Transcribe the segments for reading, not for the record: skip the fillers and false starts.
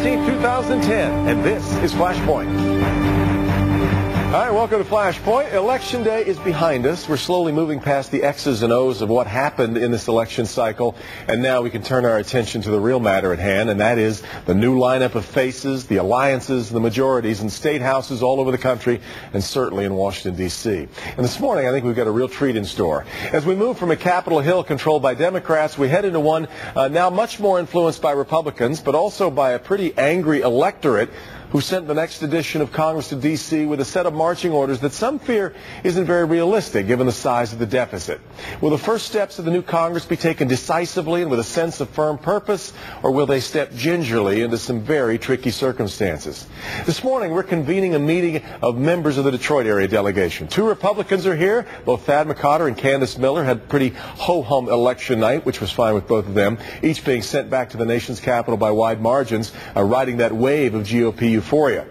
13, 2010, and this is Flashpoint. Hi, welcome to Flashpoint. Election Day is behind us. We're slowly moving past the X's and O's of what happened in this election cycle, and now we can turn our attention to the real matter at hand, and that is the new lineup of faces, the alliances, the majorities in state houses all over the country, and certainly in Washington, D.C. And this morning, I think we've got a real treat in store. As we move from a Capitol Hill controlled by Democrats, we head into one now much more influenced by Republicans, but also by a pretty angry electorate who sent the next edition of Congress to D.C. with a set of marching orders that some fear isn't very realistic given the size of the deficit. Will the first steps of the new Congress be taken decisively and with a sense of firm purpose, or will they step gingerly into some very tricky circumstances? This morning, we're convening a meeting of members of the Detroit area delegation. Two Republicans are here. Both Thad McCotter and Candace Miller had a pretty ho-hum election night, which was fine with both of them, each being sent back to the nation's capital by wide margins, riding that wave of GOP euphoria.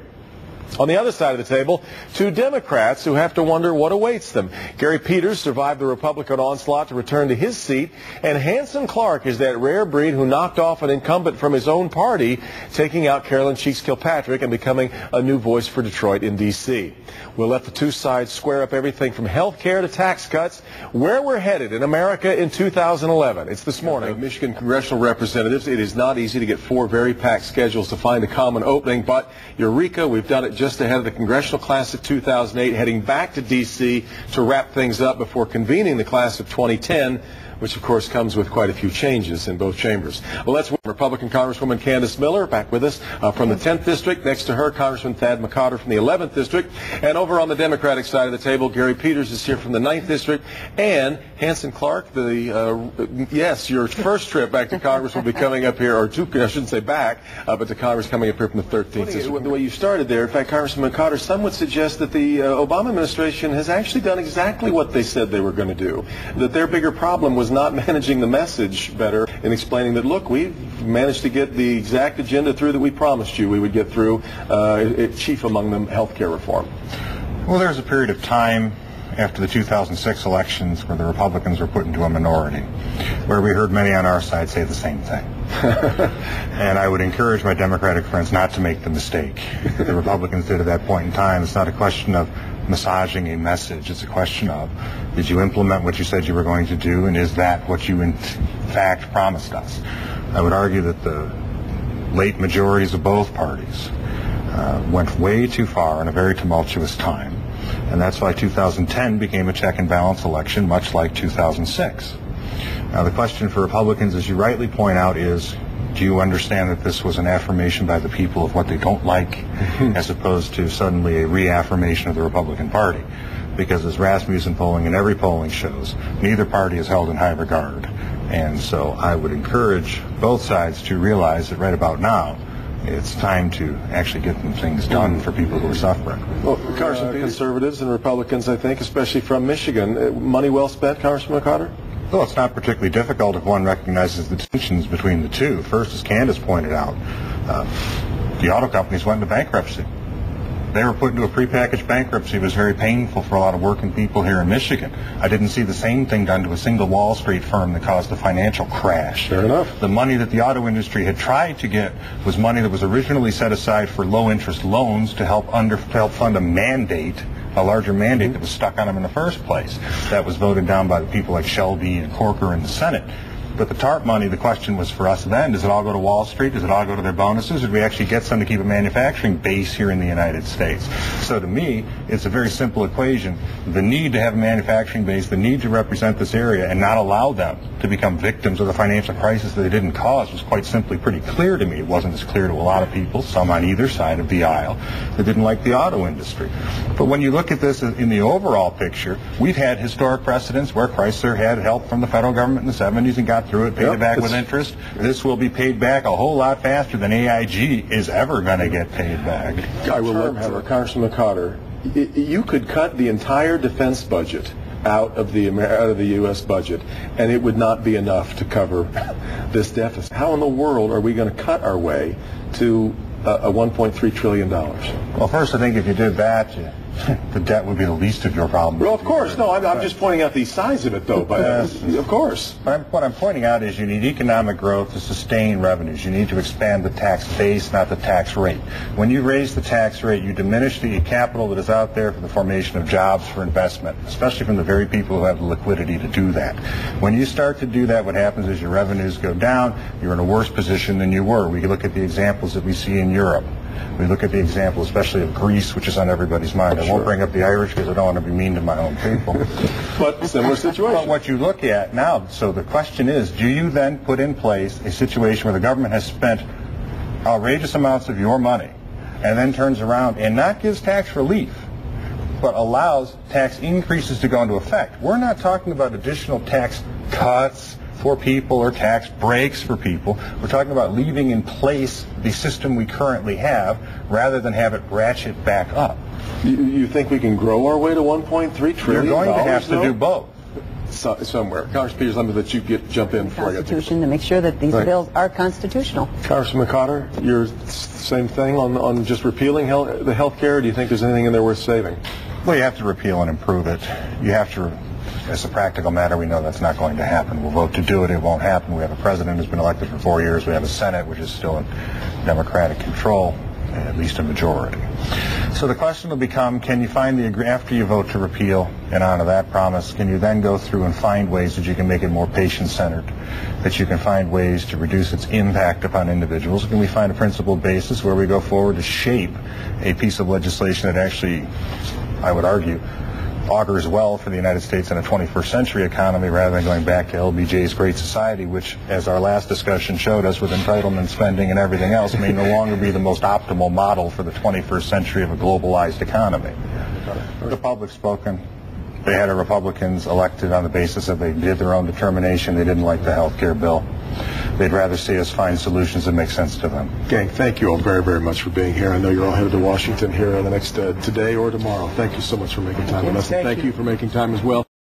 On the other side of the table, two Democrats who have to wonder what awaits them. Gary Peters survived the Republican onslaught to return to his seat, and Hanson Clark is that rare breed who knocked off an incumbent from his own party, taking out Carolyn Cheeks Kilpatrick and becoming a new voice for Detroit in D.C. We'll let the two sides square up everything from health care to tax cuts, where we're headed in America in 2011. It's This Morning. Michigan congressional representatives, it is not easy to get four very packed schedules to find a common opening, but Eureka, we've done it just ahead of the congressional class of 2008, heading back to D.C. to wrap things up before convening the class of 2010, which of course comes with quite a few changes in both chambers. Well, let's welcome Republican Congresswoman Candace Miller back with us from the 10th District. Next to her, Congressman Thad McCotter from the 11th District. And over on the Democratic side of the table, Gary Peters is here from the 9th District. And Hanson Clark, yes, your first trip back to Congress will be coming up here, or two, I shouldn't say back, but to Congress coming up here from the 13th District. The way you started there, in fact, Congressman McCotter, some would suggest that the Obama administration has actually done exactly what they said they were going to do, that their bigger problem was not managing the message better and explaining that, look, we've managed to get the exact agenda through that we promised you we would get through, chief among them health care reform. Well, there was a period of time after the 2006 elections where the Republicans were put into a minority, where we heard many on our side say the same thing. And I would encourage my Democratic friends not to make the mistake that the Republicans did at that point in time. It's not a question of massaging a message. It's a question of, did you implement what you said you were going to do, and is that what you in fact promised us? I would argue that the late majorities of both parties went way too far in a very tumultuous time, and that's why 2010 became a check and balance election, much like 2006. Now, the question for Republicans, as you rightly point out, is, do you understand that this was an affirmation by the people of what they don't like, as opposed to suddenly a reaffirmation of the Republican Party? Because as Rasmussen polling and every polling shows, neither party is held in high regard. And so I would encourage both sides to realize that right about now, it's time to actually get some things done for people who are suffering. Well, Congressman, conservatives and Republicans, I think, especially from Michigan, money well spent, Congressman McCotter? Well, it's not particularly difficult if one recognizes the tensions between the two. First, as Candace pointed out, the auto companies went into bankruptcy. They were put into a prepackaged bankruptcy. It was very painful for a lot of working people here in Michigan. I didn't see the same thing done to a single Wall Street firm that caused a financial crash. Fair enough. The money that the auto industry had tried to get was money that was originally set aside for low-interest loans to help fund a mandate, a larger mandate that was stuck on them in the first place. That was voted down by the people like Shelby and Corker in the Senate. But the TARP money, the question was for us then, does it all go to Wall Street? Does it all go to their bonuses? Or do we actually get some to keep a manufacturing base here in the United States? So to me, it's a very simple equation. The need to have a manufacturing base, the need to represent this area and not allow them to become victims of the financial crisis that they didn't cause was quite simply pretty clear to me. It wasn't as clear to a lot of people, some on either side of the aisle, that didn't like the auto industry. But when you look at this in the overall picture, we've had historic precedents where Chrysler had help from the federal government in the 70s and got through it, paid it back with interest. This will be paid back a whole lot faster than AIG is ever going to get paid back. I will let Congressman McCotter, you could cut the entire defense budget out of the U.S. budget, and it would not be enough to cover this deficit. How in the world are we going to cut our way to $1.3 trillion? Well, first, I think if you did that, the debt would be the least of your problems. Well, of course. No, I'm just pointing out the size of it, though. But of course. What I'm pointing out is you need economic growth to sustain revenues. You need to expand the tax base, not the tax rate. When you raise the tax rate, you diminish the capital that is out there for the formation of jobs, for investment, especially from the very people who have the liquidity to do that. When you start to do that, what happens is your revenues go down. You're in a worse position than you were. We can look at the examples that we see in Europe. We look at the example especially of Greece, which is on everybody's mind. I won't bring up the Irish because I don't want to be mean to my own people. But similar situation. But what you look at now, so the question is, do you then put in place a situation where the government has spent outrageous amounts of your money and then turns around and not gives tax relief, but allows tax increases to go into effect? We're not talking about additional tax cuts for people or tax breaks for people. We're talking about leaving in place the system we currently have rather than have it ratchet back up. You think we can grow our way to $1.3 trillion? You're going to have to do both. Somewhere. Congressman Peters, let me let you jump in before I get to Constitution to make sure that these bills are constitutional. Congressman McCotter, your same thing on just repealing the health care? Do you think there's anything in there worth saving? Well, you have to repeal and improve it. You have to, as a practical matter, we know that's not going to happen. We'll vote to do it. It won't happen. We have a president who's been elected for 4 years. We have a Senate, which is still in Democratic control, at least a majority. So the question will become, can you find after you vote to repeal and honor that promise, can you then go through and find ways that you can make it more patient-centered, that you can find ways to reduce its impact upon individuals? Can we find a principled basis where we go forward to shape a piece of legislation that actually, I would argue, augurs well for the United States in a 21st century economy rather than going back to LBJ's Great Society, which, as our last discussion showed us with entitlement spending and everything else, may no longer be the most optimal model for the 21st century of a globalized economy. The public spoken. They had our Republicans elected on the basis that they did their own determination. They didn't like the health care bill. They'd rather see us find solutions that make sense to them. Gang, thank you all very, very much for being here. I know you're all headed to Washington here in the next today or tomorrow. Thank you so much for making time with us. And thank you for making time as well.